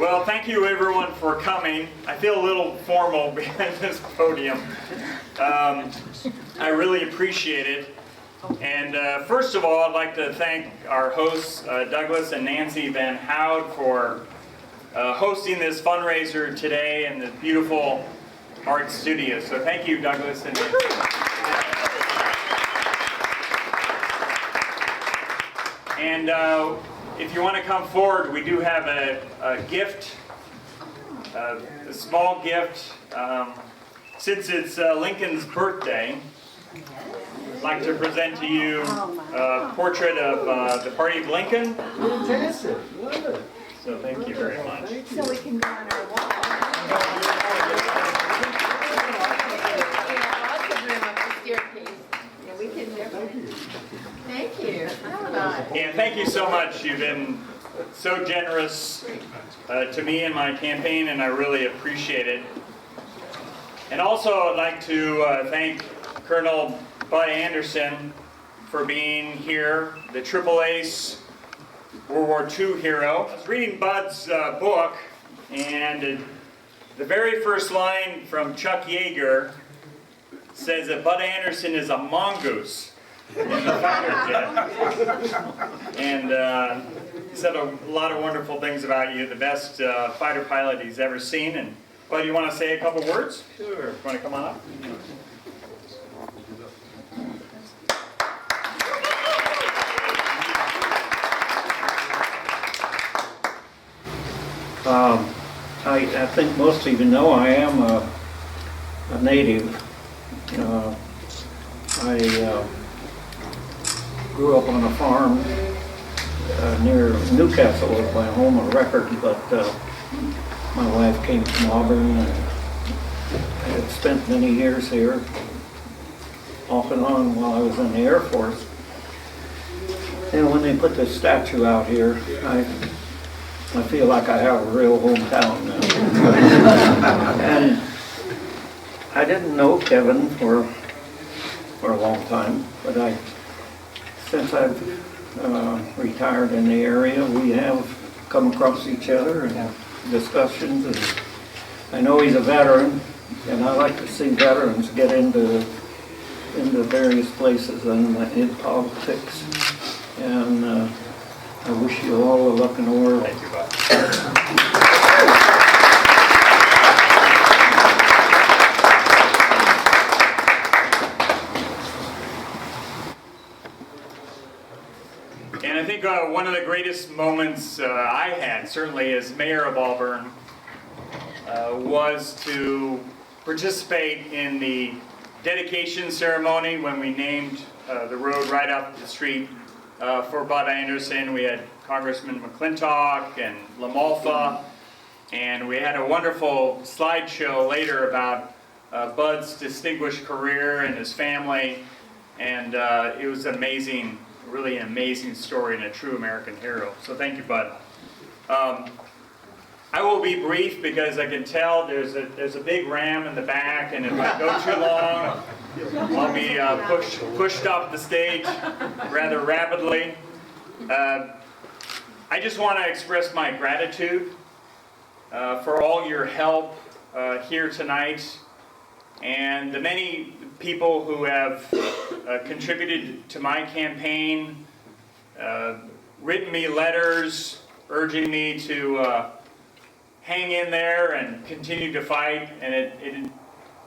Well, thank you everyone for coming. I feel a little formal behind this podium. I really appreciate it. And first of all, I'd like to thank our hosts, Douglas and Nancy Van Houd, for hosting this fundraiser today in the beautiful art studio. So thank you, Douglas and Nancy. And if you want to come forward, we do have a gift, a small gift. Since it's Lincoln's birthday, I'd like to present to you a portrait of the Party of Lincoln. Fantastic. Love it. So thank you very much. So we can go on our walk. Lots of room up the staircase. Yeah, we can definitely. Thank you. And thank you so much. You've been so generous to me and my campaign, and I really appreciate it. And also, I'd like to thank Colonel Bud Anderson for being here, the Triple Ace World War II hero. I was reading Bud's book, and the very first line from Chuck Yeager says that Bud Anderson is a mongoose in the fighter jet. And he said a lot of wonderful things about you, the best fighter pilot he's ever seen. And Bud, you want to say a couple words? Sure. You want to come on up? I think most of you know I am a native. I grew up on a farm near Newcastle was my home of record, but my wife came from Auburn and I had spent many years here, off and on while I was in the Air Force. And when they put this statue out here, I feel like I have a real hometown now. And I didn't know Kevin for a long time, but since I've retired in the area, we have come across each other and have discussions. And I know he's a veteran, and I like to see veterans get into various places and in politics. And I wish you all the luck in the world. Thank you, Bud. And I think one of the greatest moments I had, certainly as mayor of Auburn, was to participate in the dedication ceremony when we named the road right up the street for Bud Anderson. We had Congressman McClintock and LaMalfa, and we had a wonderful slideshow later about Bud's distinguished career and his family, and it was amazing, really an amazing story and a true American hero. So thank you, Bud. I will be brief because I can tell there's a big ram in the back, and if I go too long, I'll be pushed off the stage rather rapidly. I just want to express my gratitude for all your help here tonight, and the many people who have contributed to my campaign, written me letters urging me to hang in there and continue to fight. And it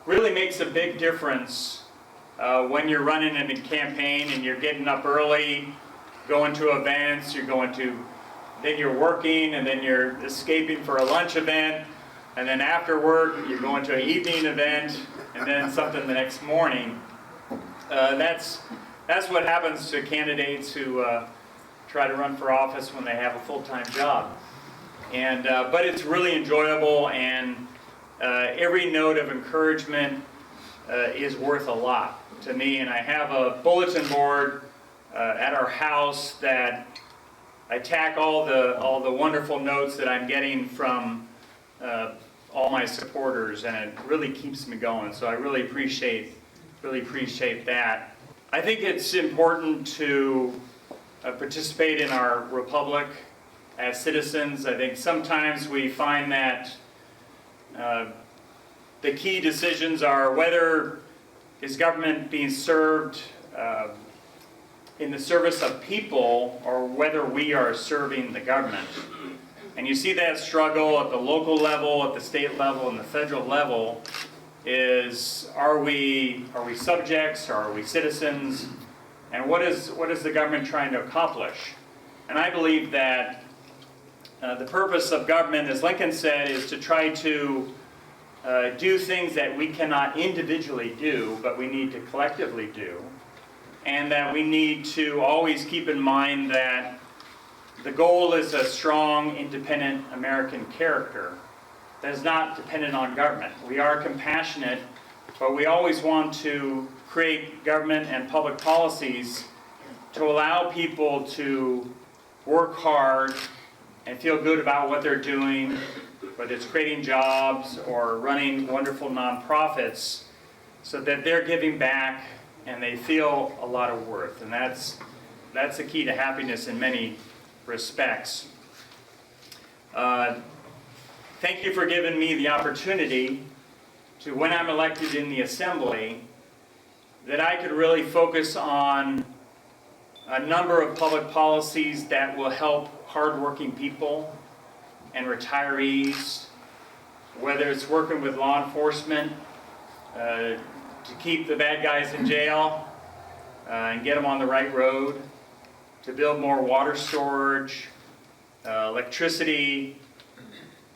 really makes a big difference when you're running in a campaign and you're getting up early, going to events, then you're working, and then you're escaping for a lunch event, and then after work you're going to an evening event, and then something the next morning. That's what happens to candidates who try to run for office when they have a full-time job. And but it's really enjoyable, and every note of encouragement is worth a lot to me. And I have a bulletin board at our house that I tack all the wonderful notes that I'm getting from all my supporters, and it really keeps me going. So I really appreciate that. I think it's important to participate in our republic as citizens. I think sometimes we find that the key decisions are whether is government being served in the service of people or whether we are serving the government. And you see that struggle at the local level, at the state level, and the federal level is, are we subjects, or are we citizens, and what is the government trying to accomplish? And I believe that the purpose of government, as Lincoln said, is to try to do things that we cannot individually do, but we need to collectively do. And that we need to always keep in mind that the goal is a strong, independent American character that is not dependent on government. We are compassionate, but we always want to create government and public policies to allow people to work hard and feel good about what they're doing, whether it's creating jobs or running wonderful nonprofits, so that they're giving back and they feel a lot of worth. And that's the key to happiness in many respects. Thank you for giving me the opportunity to, when I'm elected in the Assembly, that I could really focus on a number of public policies that will help hardworking people and retirees, whether it's working with law enforcement to keep the bad guys in jail and get them on the right road, to build more water storage, electricity,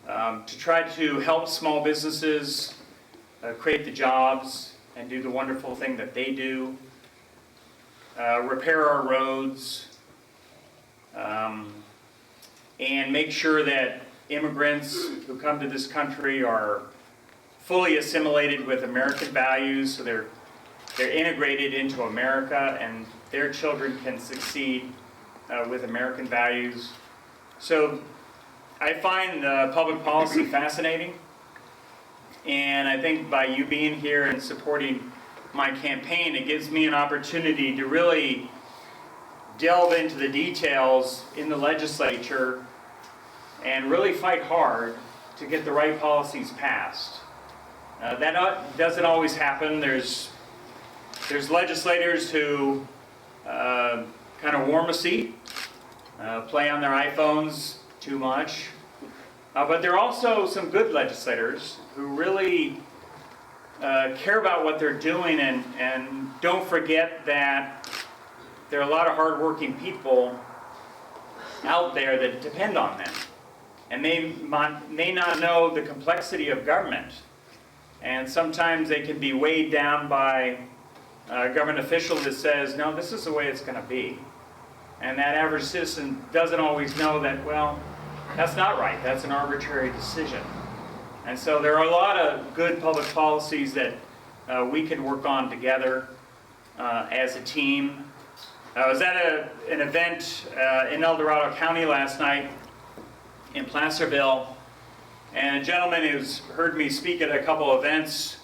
to try to help small businesses create the jobs and do the wonderful thing that they do, repair our roads, and make sure that immigrants who come to this country are fully assimilated with American values, so they're integrated into America and their children can succeed with American values. So I find public policy fascinating, and I think by you being here and supporting my campaign, it gives me an opportunity to really delve into the details in the legislature and really fight hard to get the right policies passed. That doesn't always happen. There's legislators who kind of warm a seat, play on their iPhones too much. But there are also some good legislators who really care about what they're doing and don't forget that there are a lot of hardworking people out there that depend on them. And they may not know the complexity of government. And sometimes they can be weighed down by a government official that says, no, this is the way it's going to be. And that average citizen doesn't always know that, well, that's not right. That's an arbitrary decision. And so there are a lot of good public policies that we can work on together as a team. I was at an event in El Dorado County last night in Placerville, and a gentleman who's heard me speak at a couple events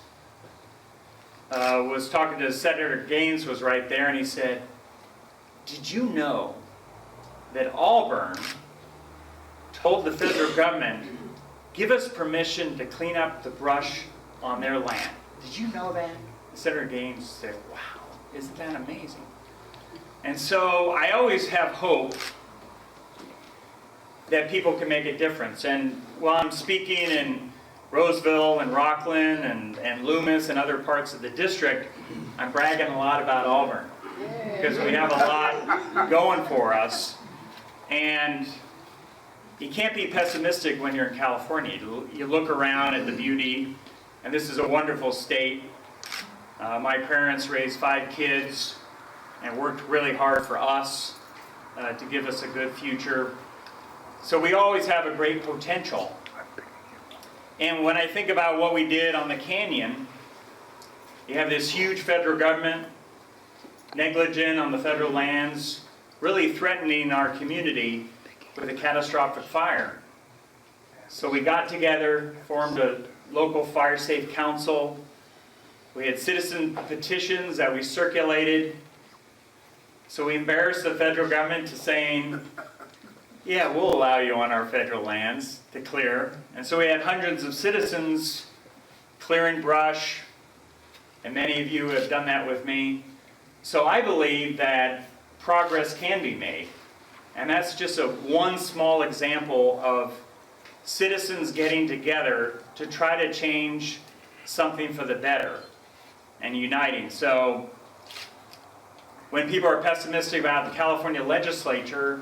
was talking to Senator Gaines, was right there, and he said, did you know that Auburn told the federal government, give us permission to clean up the brush on their land? Did you know that? Senator Gaines said, wow, isn't that amazing? And so I always have hope that people can make a difference. And while I'm speaking in Roseville and Rockland and Loomis and other parts of the district, I'm bragging a lot about Auburn because we have a lot going for us. And you can't be pessimistic when you're in California. You look around at the beauty, and this is a wonderful state. My parents raised 5 kids and worked really hard for us to give us a good future. So we always have a great potential. And when I think about what we did on the canyon, you have this huge federal government, negligent on the federal lands, really threatening our community with a catastrophic fire. So we got together, formed a local fire safe council. We had citizen petitions that we circulated. So we embarrassed the federal government to saying, yeah, we'll allow you on our federal lands to clear. And so we had hundreds of citizens clearing brush, and many of you have done that with me. So I believe that progress can be made. And that's just one small example of citizens getting together to try to change something for the better and uniting. So when people are pessimistic about the California legislature,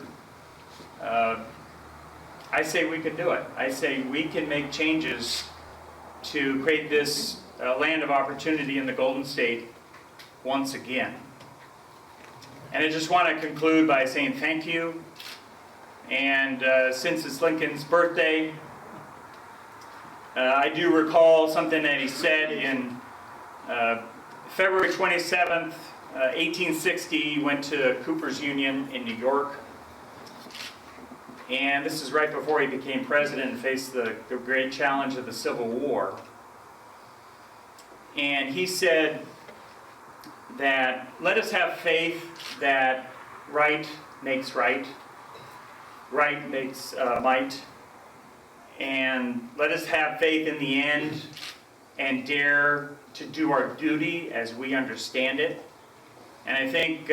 I say we can do it. I say we can make changes to create this land of opportunity in the Golden State once again. And I just want to conclude by saying thank you. And since it's Lincoln's birthday, I do recall something that he said in February 27th, 1860. He went to Cooper's Union in New York. And this is right before he became president and faced the great challenge of the Civil War. And he said that, let us have faith that right makes right, right makes might, and let us have faith in the end and dare to do our duty as we understand it. And I think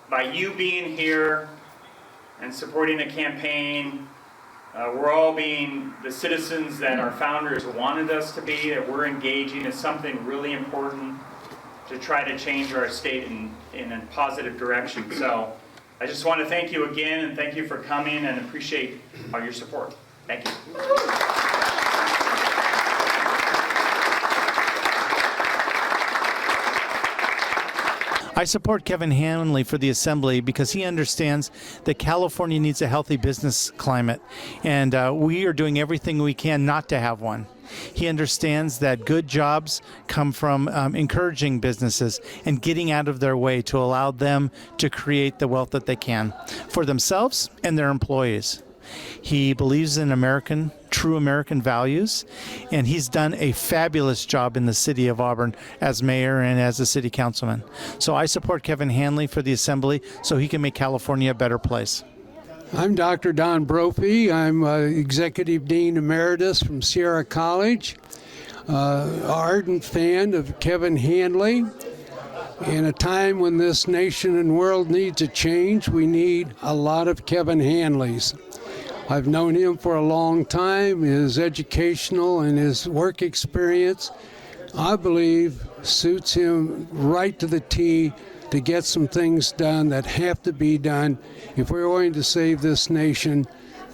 by you being here and supporting the campaign, we're all being the citizens that our founders wanted us to be, that we're engaging in something really important to try to change our state in a positive direction. So I just want to thank you again, and thank you for coming, and appreciate all your support. Thank you. I support Kevin Hanley for the Assembly because he understands that California needs a healthy business climate, and we are doing everything we can not to have one. He understands that good jobs come from encouraging businesses and getting out of their way to allow them to create the wealth that they can for themselves and their employees. He believes in true American values, and he's done a fabulous job in the city of Auburn as mayor and as a city councilman. So I support Kevin Hanley for the Assembly so he can make California a better place. I'm Dr. Don Brophy. I'm Executive Dean Emeritus from Sierra College, ardent fan of Kevin Hanley. In a time when this nation and world needs a change, we need a lot of Kevin Hanleys. I've known him for a long time. His educational and his work experience, I believe, suits him right to the T to get some things done that have to be done if we're going to save this nation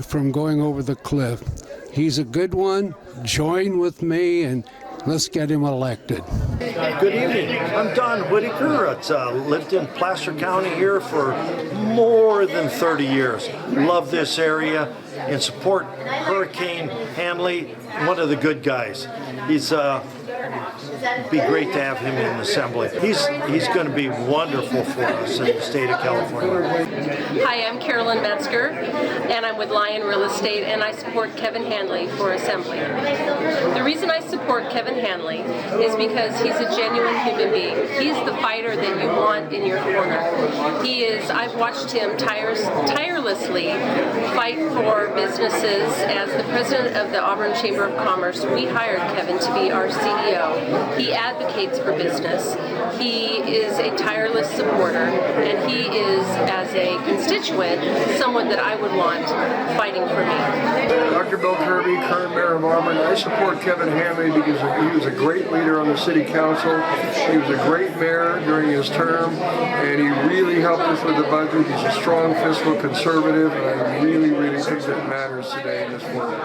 from going over the cliff. He's a good one. Join with me and let's get him elected. Good evening. I'm Don Whitaker. Lived in Placer County here for more than 30 years. Love this area and support Hurricane Hanley, one of the good guys. Be great to have him in the Assembly. He's going to be wonderful for us in the state of California. Hi, I'm Carolyn Metzger, and I'm with Lion Real Estate, and I support Kevin Hanley for Assembly. The reason I support Kevin Hanley is because he's a genuine human being. He's the fighter that you want in your corner. I've watched him tirelessly fight for businesses. As the president of the Auburn Chamber of Commerce, we hired Kevin to be our CEO. He advocates for business. He is a tireless supporter, and he is, as a constituent, someone that I would want fighting for me. Dr. Bill Kirby, current mayor of Auburn. I support Kevin Hanley because he was a great leader on the city council. He was a great mayor during his term, and he really helped us with the budget. He's a strong fiscal conservative, and I really think that matters today in this world.